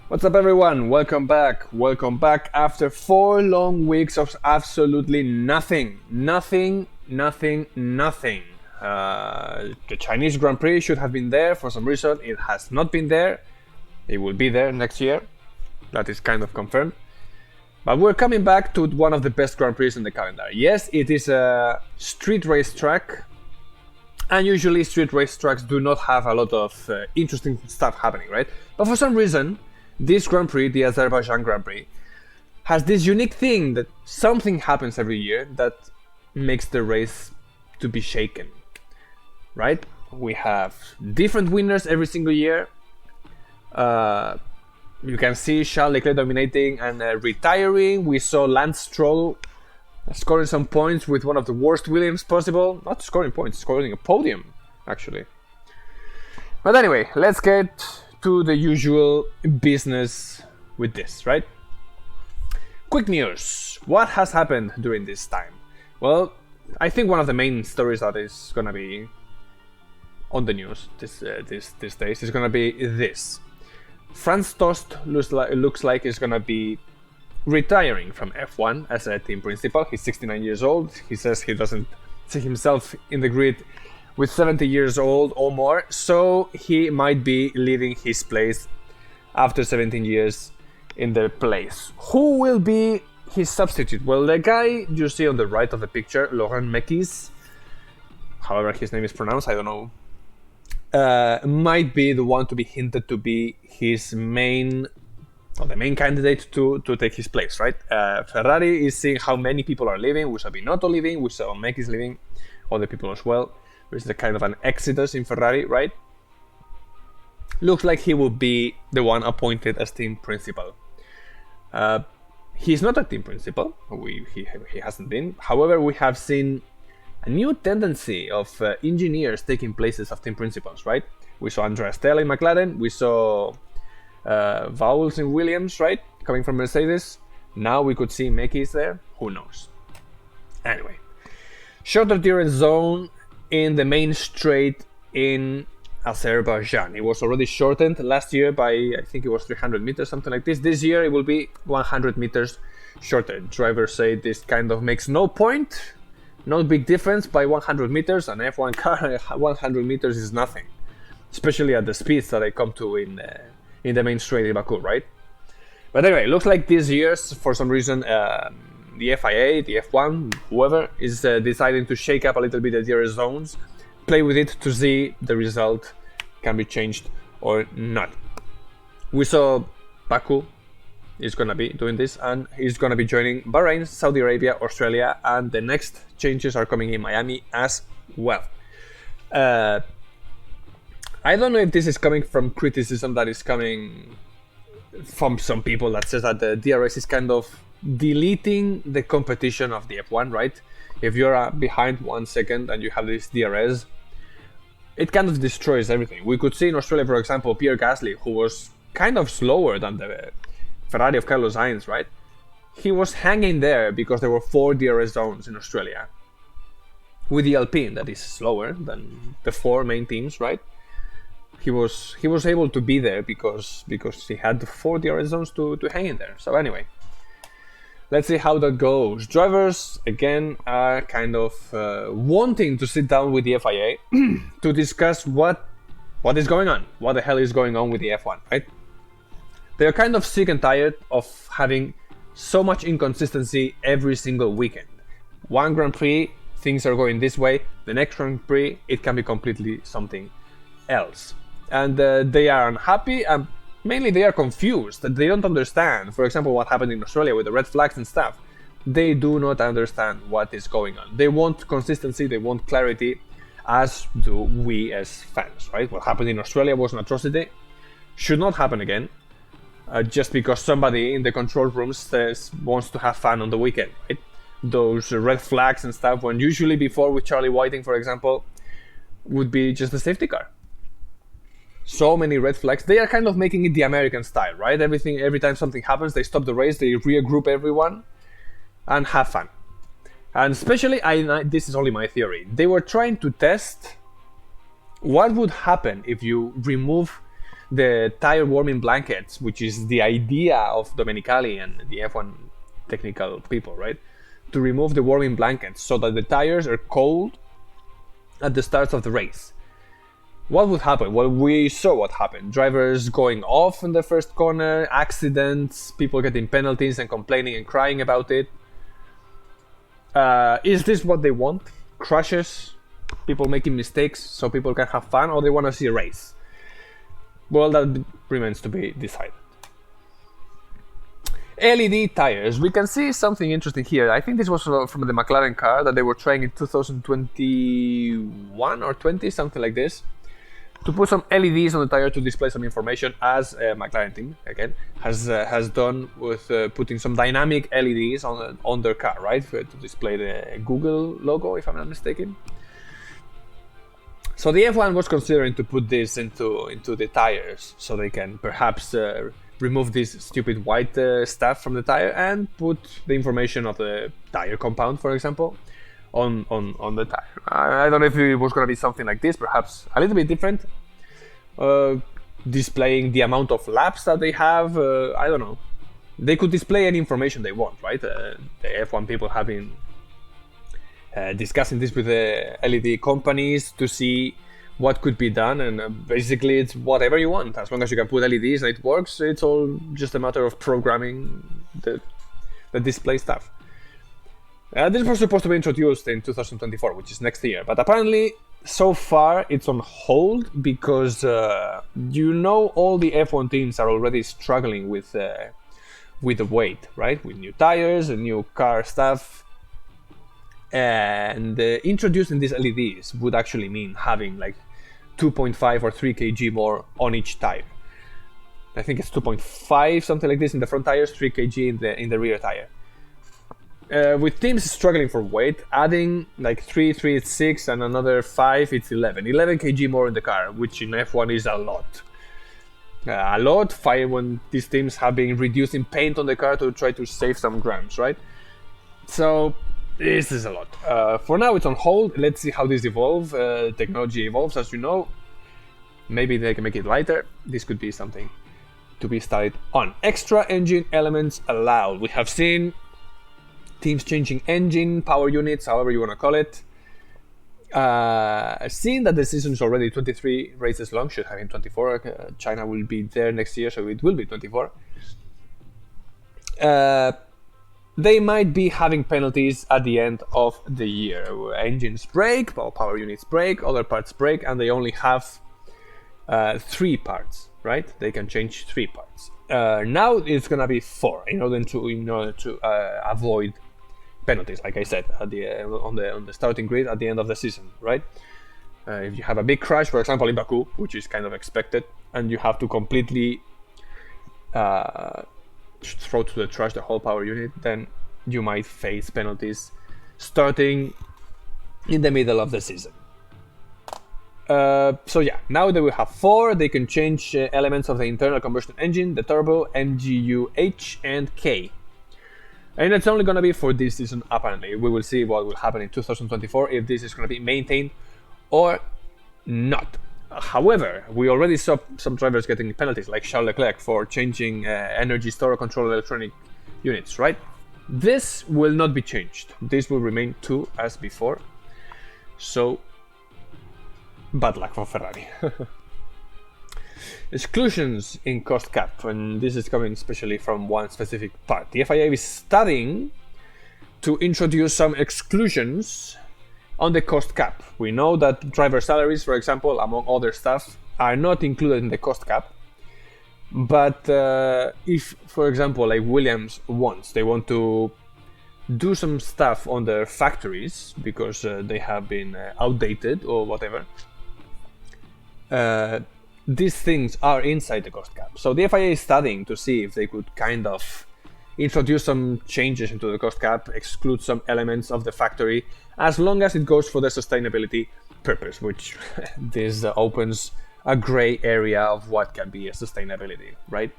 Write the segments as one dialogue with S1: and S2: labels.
S1: What's up, everyone? Welcome back. Welcome back after 4 long weeks of absolutely nothing. Nothing. The Chinese Grand Prix should have been there for some reason. It has not been there. It will be there next year. That is kind of confirmed. But we're coming back to one of the best Grand Prix in the calendar. Yes, it is a street race track. And usually street race tracks do not have a lot of interesting stuff happening, right? But for some reason, this Grand Prix, the Azerbaijan Grand Prix, has this unique thing that something happens every year that makes the race to be shaken, right? We have different winners every single year. You can see Charles Leclerc dominating and retiring. We saw Lance Stroll scoring some points with one of the worst Williams possible. Not scoring points, scoring a podium, actually. But anyway, let's get to the usual business with this, right? Quick news. What has happened during this time? Well, I think one of the main stories that is gonna be on the news these days is gonna be this. Franz Tost looks like he's gonna be retiring from F1 as a team principal. He's 69 years old. He says he doesn't see himself in the grid with 70 years old or more, so he might be leaving his place after 17 years in the place. Who will be his substitute? Well, the guy you see on the right of the picture, Laurent Mekies, however his name is pronounced, I don't know, might be the one to be hinted to be his main, or the main candidate to take his place, right? Ferrari is seeing how many people are leaving. We saw Binotto leaving, we saw Mekies leaving, other people as well. There's the kind of an exodus in Ferrari, right? Looks like he will be the one appointed as team principal. He's not a team principal. He hasn't been. However, we have seen a new tendency of engineers taking places of team principals, right? We saw Andrea Stella in McLaren. We saw Vowles in Williams, right? Coming from Mercedes. Now we could see Mekies there. Who knows? Anyway. Shorter endurance zone in the main straight in Azerbaijan. It was already shortened last year by, I think it was 300 meters, something like this. This year it will be 100 meters shorter. Drivers say this kind of makes no point, no big difference by 100 meters. An F1 car, 100 meters is nothing, especially at the speeds that I come to in the main straight in Baku, right? But anyway, it looks like this year, for some reason, the FIA, the F1, whoever, is deciding to shake up a little bit the DRS zones, play with it to see the result can be changed or not. We saw Baku is going to be doing this, and he's going to be joining Bahrain, Saudi Arabia, Australia, and the next changes are coming in Miami as well. I don't know if this is coming from criticism that is coming from some people that says that the DRS is kind of deleting the competition of the F1, right? If you're behind 1 second and you have this DRS, it kind of destroys everything. We could see in Australia, for example, Pierre Gasly, who was kind of slower than the Ferrari of Carlos Sainz, right? He was hanging there because there were 4 DRS zones in Australia. With the Alpine, that is slower than the 4 main teams, right? He was able to be there because he had the 4 DRS zones to hang in there. So anyway, let's see how that goes. Drivers, again, are kind of wanting to sit down with the FIA to discuss what is going on. What the hell is going on with the F1, right? They're kind of sick and tired of having so much inconsistency every single weekend. One Grand Prix, things are going this way. The next Grand Prix, it can be completely something else. And they are unhappy, and mainly they are confused. They don't understand, for example, what happened in Australia with the red flags and stuff. They do not understand what is going on. They want consistency, they want clarity, as do we as fans, right? What happened in Australia was an atrocity. Should not happen again, just because somebody in the control room wants to have fun on the weekend, right? Those red flags and stuff, when usually before with Charlie Whiting, for example, would be just a safety car. So many red flags. They are kind of making it the American style, right? Every time something happens, they stop the race, they regroup everyone, and have fun. And especially, this is only my theory, they were trying to test what would happen if you remove the tire warming blankets, which is the idea of Domenicali and the F1 technical people, right? To remove the warming blankets so that the tires are cold at the start of the race. What would happen? Well, we saw what happened. Drivers going off in the first corner, accidents, people getting penalties and complaining and crying about it. Is this what they want? Crashes, people making mistakes so people can have fun, or they want to see a race? Well, that remains to be decided. LED tires. We can see something interesting here. I think this was from the McLaren car that they were trying in 2021 or 20, something like this, to put some LEDs on the tire to display some information, as McLaren team again has done with putting some dynamic LEDs on their car, right, to display the Google logo, if I'm not mistaken. So the F1 was considering to put this into the tires, so they can perhaps remove this stupid white stuff from the tire and put the information of the tire compound, for example, on the tire. I don't know if it was going to be something like this, perhaps a little bit different, displaying the amount of laps that they have. I don't know. They could display any information they want, right? The F1 people have been discussing this with the LED companies to see what could be done, and basically it's whatever you want. As long as you can put LEDs and it works, it's all just a matter of programming the display stuff. This was supposed to be introduced in 2024, which is next year, but apparently so far it's on hold because all the F1 teams are already struggling with the weight, right? With new tires and new car stuff. And introducing these LEDs would actually mean having like 2.5 or 3 kg more on each tire. I think it's 2.5, something like this in the front tires, 3 kg in the rear tire. With teams struggling for weight, adding like 3, 6 and another 5, it's 11 kg more in the car, which in F1 is a lot. When these teams have been reducing paint on the car to try to save some grams, right? So this is a lot. For now, it's on hold. Let's see how this evolves. Technology evolves, as you know. Maybe they can make it lighter. This could be something to be studied on. Extra engine elements allowed. We have seen teams changing engine, power units, however you want to call it. Seeing that the season is already 23 races long, should have been 24. China will be there next year, so it will be 24. They might be having penalties at the end of the year. Engines break, power units break, other parts break, and they only have 3 parts, right? They can change 3 parts. Now it's gonna be 4 in order to avoid penalties, like I said, on the starting grid at the end of the season, right? If you have a big crash, for example in Baku, which is kind of expected, and you have to completely throw to the trash the whole power unit, then you might face penalties starting in the middle of the season. So yeah, now that we have 4, they can change elements of the internal combustion engine, the turbo, MGU, H and K. And it's only going to be for this season, apparently. We will see what will happen in 2024, if this is going to be maintained or not. However, we already saw some drivers getting penalties, like Charles Leclerc, for changing energy store control electronic units, right? This will not be changed. This will remain 2 as before. So, bad luck for Ferrari. Exclusions in cost cap, and this is coming especially from one specific part. The FIA is studying to introduce some exclusions on the cost cap. We know that driver salaries, for example, among other stuff, are not included in the cost cap. But if, for example, like Williams they want to do some stuff on their factories because they have been outdated or whatever, these things are inside the cost cap. So the FIA is studying to see if they could kind of introduce some changes into the cost cap, exclude some elements of the factory, as long as it goes for the sustainability purpose, which this opens a gray area of what can be a sustainability, right?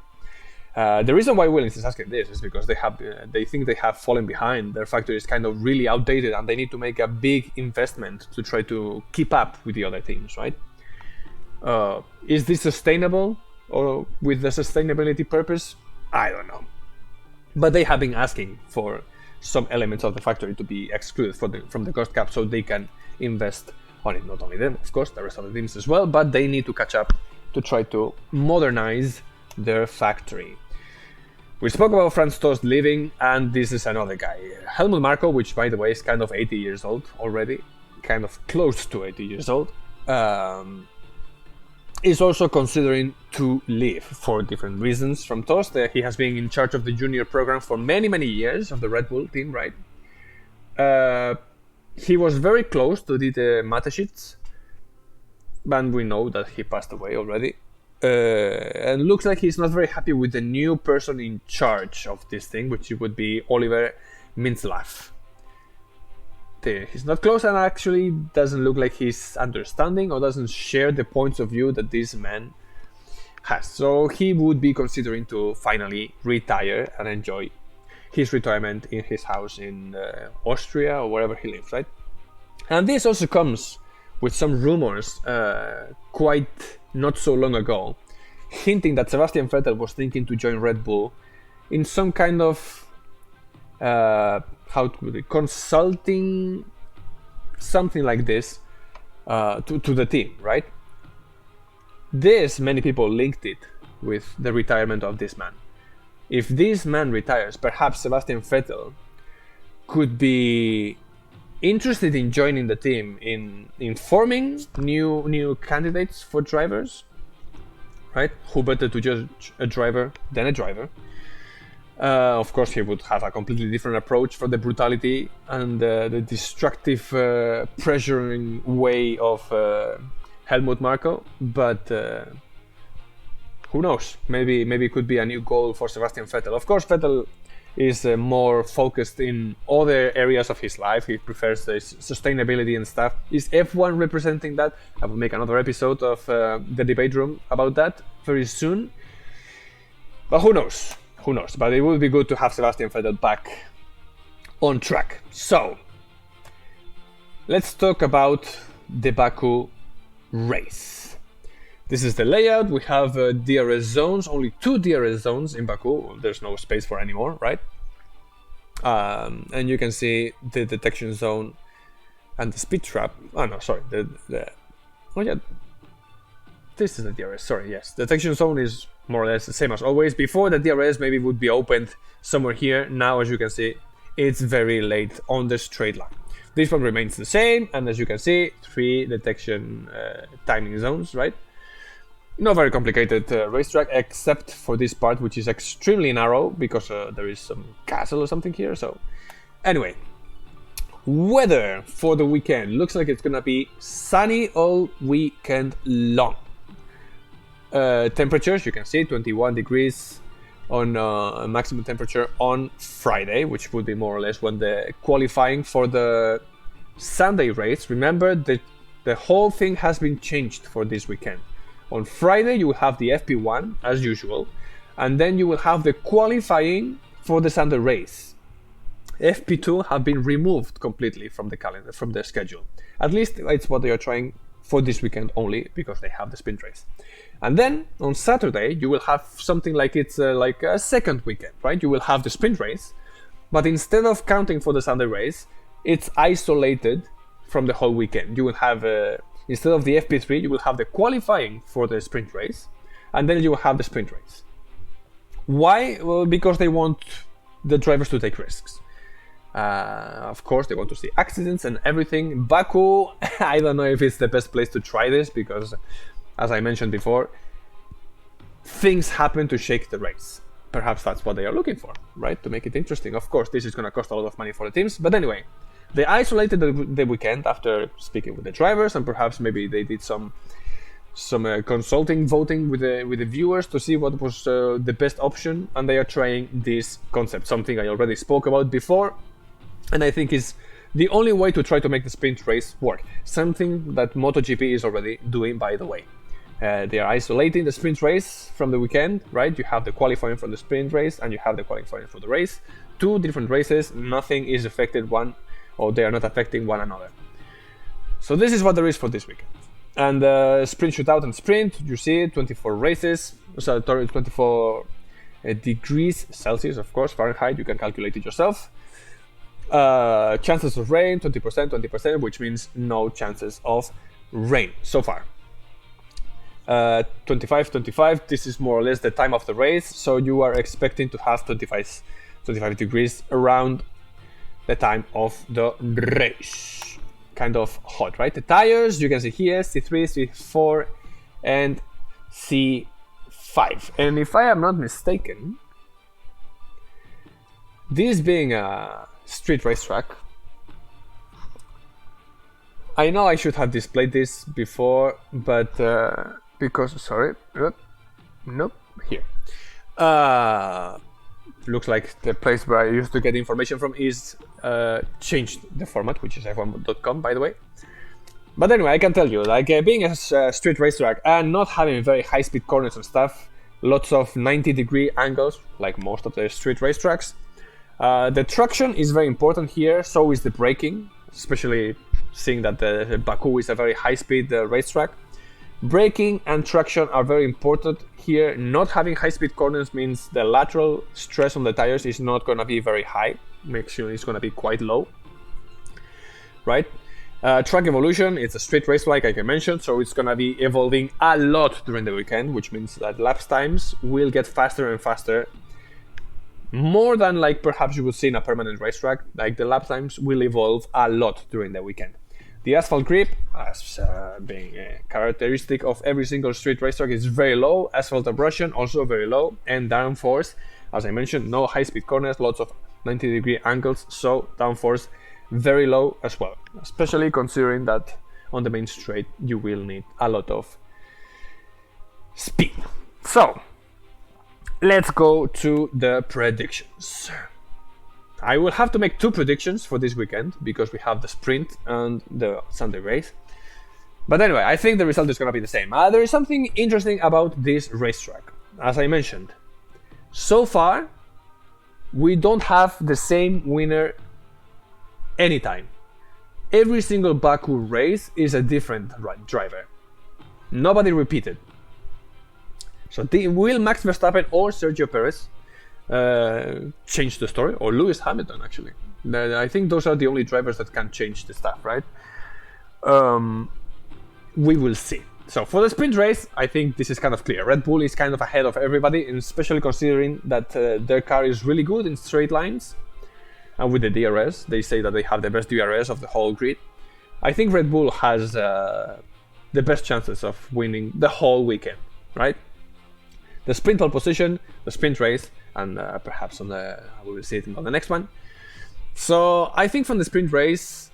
S1: The reason why Williams is asking this is because they think they have fallen behind. Their factory is kind of really outdated, and they need to make a big investment to try to keep up with the other teams, right? Is this sustainable? or with the sustainability purpose, I don't know. But they have been asking for some elements of the factory to be excluded from the cost cap so they can invest on it. Not only them, of course, the rest of the teams as well, but they need to catch up to try to modernize their factory. We spoke about Franz Tost leaving, and this is another guy. Helmut Marko, which by the way is kind of 80 years old already, kind of close to 80 years old, is also considering to leave for different reasons from Tost. He has been in charge of the junior program for many, many years of the Red Bull team, right? He was very close to Dieter Mateschitz, and we know that he passed away already. And looks like he's not very happy with the new person in charge of this thing, which would be Oliver Minzlaff. He's not close and actually doesn't look like he's understanding or doesn't share the points of view that this man has. So he would be considering to finally retire and enjoy his retirement in his house in Austria or wherever he lives, right? And this also comes with some rumors quite not so long ago, hinting that Sebastian Vettel was thinking to join Red Bull in some kind of consulting, something like this, to the team, right? This, many people linked it with the retirement of this man. If this man retires, perhaps Sebastian Vettel could be interested in joining the team in forming new candidates for drivers, right? Who better to judge a driver than a driver? Of course, he would have a completely different approach for the brutality and the destructive, pressuring way of Helmut Marko. But who knows? Maybe it could be a new goal for Sebastian Vettel. Of course, Vettel is more focused in other areas of his life. He prefers the sustainability and stuff. Is F1 representing that? I will make another episode of the debate room about that very soon. But who knows? Who knows? But it would be good to have Sebastian Vettel back on track. So, let's talk about the Baku race. This is the layout. We have DRS zones, only 2 DRS zones in Baku. There's no space for any more, right? And you can see the detection zone and the speed trap. Oh no, sorry. Oh yeah, this is the DRS. Sorry, yes. The detection zone is more or less the same as always. Before, the DRS maybe would be opened somewhere here. Now, as you can see, it's very late on the straight line. This one remains the same, and as you can see, 3 detection timing zones, right? Not very complicated racetrack, except for this part, which is extremely narrow because there is some castle or something here. So, anyway, weather for the weekend looks like it's gonna be sunny all weekend long. Temperatures, you can see 21 degrees on maximum temperature on Friday, which would be more or less when the qualifying for the Sunday race. Remember that the whole thing has been changed for this weekend. On Friday, you will have the FP1 as usual, and then you will have the qualifying for the Sunday race. FP2 have been removed completely from the calendar, from the schedule. At least it's what they are trying for this weekend only, because they have the sprint race. And then on Saturday, you will have something like it's like a second weekend, right? You will have the sprint race, but instead of counting for the Sunday race, it's isolated from the whole weekend. You will have instead of the FP3, you will have the qualifying for the sprint race, and then you will have the sprint race. Why? Well, because they want the drivers to take risks. Of course, they want to see accidents and everything. Baku, I don't know if it's the best place to try this, because, as I mentioned before, things happen to shake the race. Perhaps that's what they are looking for, right? To make it interesting. Of course, this is going to cost a lot of money for the teams, but anyway. They isolated the weekend after speaking with the drivers, and perhaps maybe they did some consulting, voting with the viewers to see what was the best option, and they are trying this concept, something I already spoke about before, and I think is the only way to try to make the sprint race work. Something that MotoGP is already doing, by the way. They are isolating the sprint race from the weekend, right? You have the qualifying for the sprint race, and you have the qualifying for the race. 2 different races, nothing is affected one, or they are not affecting one another. So this is what there is for this weekend. And sprint shootout and sprint, you see it, 24 races. 24 degrees Celsius, of course, Fahrenheit. You can calculate it yourself. Chances of rain 20%, which means no chances of rain so far. 25. This is more or less the time of the race, so you are expecting to have 25 degrees around the time of the race. Kind of hot, right? The tires, you can see here, C3, C4, and C5. And if I am not mistaken, this being a street racetrack, I know I should have displayed this before, but because, sorry, nope, here. Looks like the place where I used to get information from is changed the format, which is f1.com, by the way. But anyway, I can tell you, like being a street racetrack and not having very high-speed corners and stuff, lots of 90-degree angles, like most of the street racetracks. The traction is very important here, so is the braking, especially seeing that the Baku is a very high-speed racetrack. Braking and traction are very important here. Not having high-speed corners means the lateral stress on the tires is not going to be very high. Make sure it's going to be quite low, right? Track evolution, it's a street race like I mentioned, so it's going to be evolving a lot during the weekend, which means that lap times will get faster and faster. More than like perhaps you would see in a permanent racetrack, like the lap times will evolve a lot during the weekend. The asphalt grip, as being a characteristic of every single street racetrack, is very low. Asphalt abrasion also very low, and downforce, as I mentioned, no high-speed corners, lots of 90-degree angles, so downforce very low as well. Especially considering that on the main straight you will need a lot of speed. So let's go to the predictions. I will have to make two predictions for this weekend because we have the sprint and the Sunday race. But anyway, I think the result is going to be the same. There is something interesting about this racetrack. As I mentioned, so far, we don't have the same winner anytime. Every single Baku race is a different driver. Nobody repeated. So will Max Verstappen or Sergio Perez change the story, or Lewis Hamilton actually? I think those are the only drivers that can change the stuff, right? We will see. So for the sprint race, I think this is kind of clear. Red Bull is kind of ahead of everybody, and especially considering that their car is really good in straight lines. And with the DRS, they say that they have the best DRS of the whole grid. I think Red Bull has the best chances of winning the whole weekend, right? The sprint pole position, the sprint race, and perhaps we will see it on the next one. So I think from the sprint race,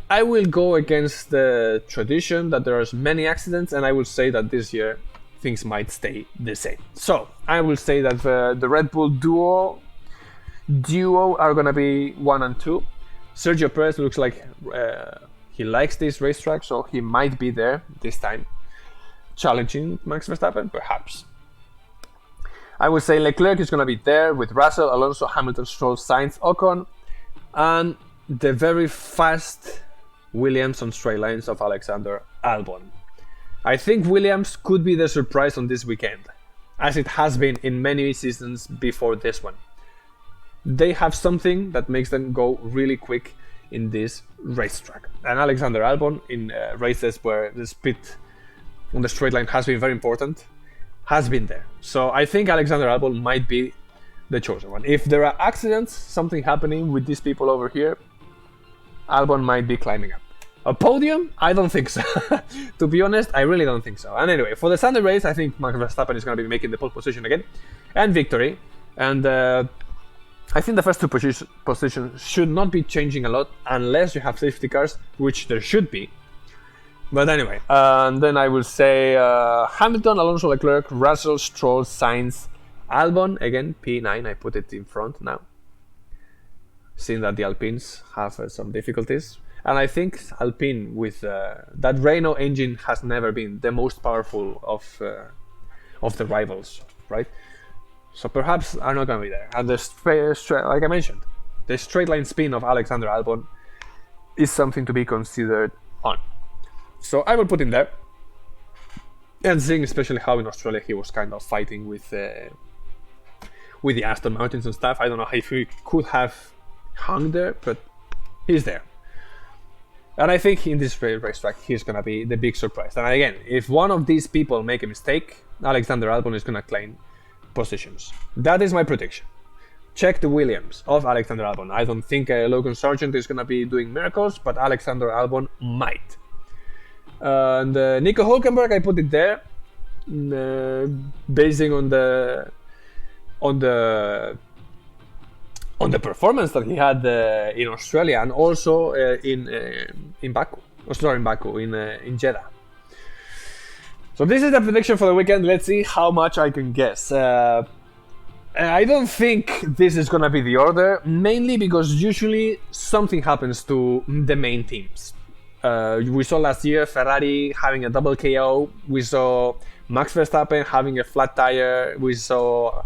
S1: I will go against the tradition that there are many accidents, and I will say that this year things might stay the same. So I will say that the Red Bull duo are gonna be 1 and 2. Sergio Perez looks like he likes this racetrack, so he might be there this time, challenging Max Verstappen, perhaps. I would say Leclerc is going to be there with Russell, Alonso, Hamilton, Stroll, Sainz, Ocon, and the very fast Williams on straight lines of Alexander Albon. I think Williams could be the surprise on this weekend, as it has been in many seasons before this one. They have something that makes them go really quick in this racetrack. And Alexander Albon, in races where the speed on the straight line has been very important, has been there. So I think Alexander Albon might be the chosen one. If there are accidents, something happening with these people over here, Albon might be climbing up. A podium? I don't think so. To be honest, I really don't think so. And anyway, for the Sunday race, I think Max Verstappen is going to be making the pole position again and victory. And I think the first two positions should not be changing a lot unless you have safety cars, which there should be. But anyway, and then I will say Hamilton, Alonso, Leclerc, Russell, Stroll, Sainz, Albon. Again, P9, I put it in front now. Seeing that the Alpines have some difficulties. And I think Alpine with that Renault engine has never been the most powerful of the rivals, right? So perhaps are not going to be there. And like I mentioned, the straight line spin of Alexander Albon is something to be considered on. So I will put in there. And seeing especially how in Australia he was kind of fighting with the Aston Martins and stuff. I don't know if he could have hung there, but he's there. And I think in this racetrack he's gonna be the big surprise. And again, if one of these people make a mistake, Alexander Albon is gonna claim positions. That is my prediction. Check the Williams of Alexander Albon. I don't think Logan Sargent is gonna be doing miracles, but Alexander Albon might. And Nico Hülkenberg, I put it there, basing on the performance that he had in Australia and also in Baku. Sorry, in Baku, in Jeddah. So this is the prediction for the weekend. Let's see how much I can guess. I don't think this is gonna be the order, mainly because usually something happens to the main teams. We saw last year Ferrari having a double KO. We saw Max Verstappen having a flat tire. We saw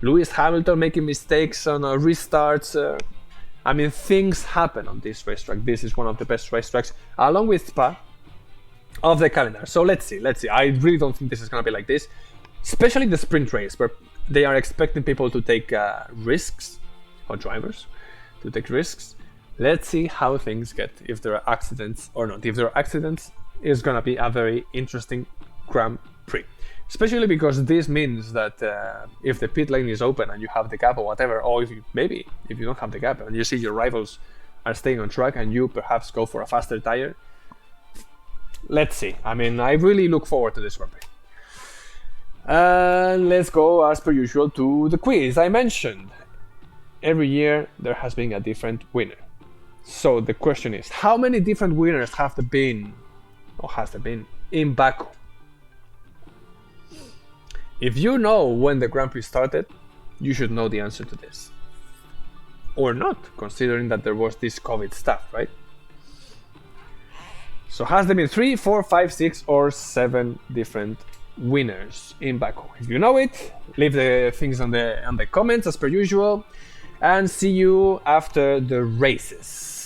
S1: Lewis Hamilton making mistakes on restarts. I mean, things happen on this racetrack. This is one of the best racetracks, along with Spa, of the calendar. So let's see. I really don't think this is going to be like this, especially the sprint race, where they are expecting people to take risks, or drivers to take risks. Let's see how things get, if there are accidents or not. If there are accidents, it's going to be a very interesting Grand Prix. Especially because this means that if the pit lane is open and you have the gap or whatever, or if you don't have the gap and you see your rivals are staying on track and you perhaps go for a faster tire, let's see. I mean, I really look forward to this Grand Prix. And let's go, as per usual, to the quiz. I mentioned every year there has been a different winner. So the question is, how many different winners has there been in Baku? If you know when the Grand Prix started, you should know the answer to this. Or not, considering that there was this COVID stuff, right? So has there been 3, 4, 5, 6, or 7 different winners in Baku? If you know it, leave the things on the comments as per usual, and see you after the races.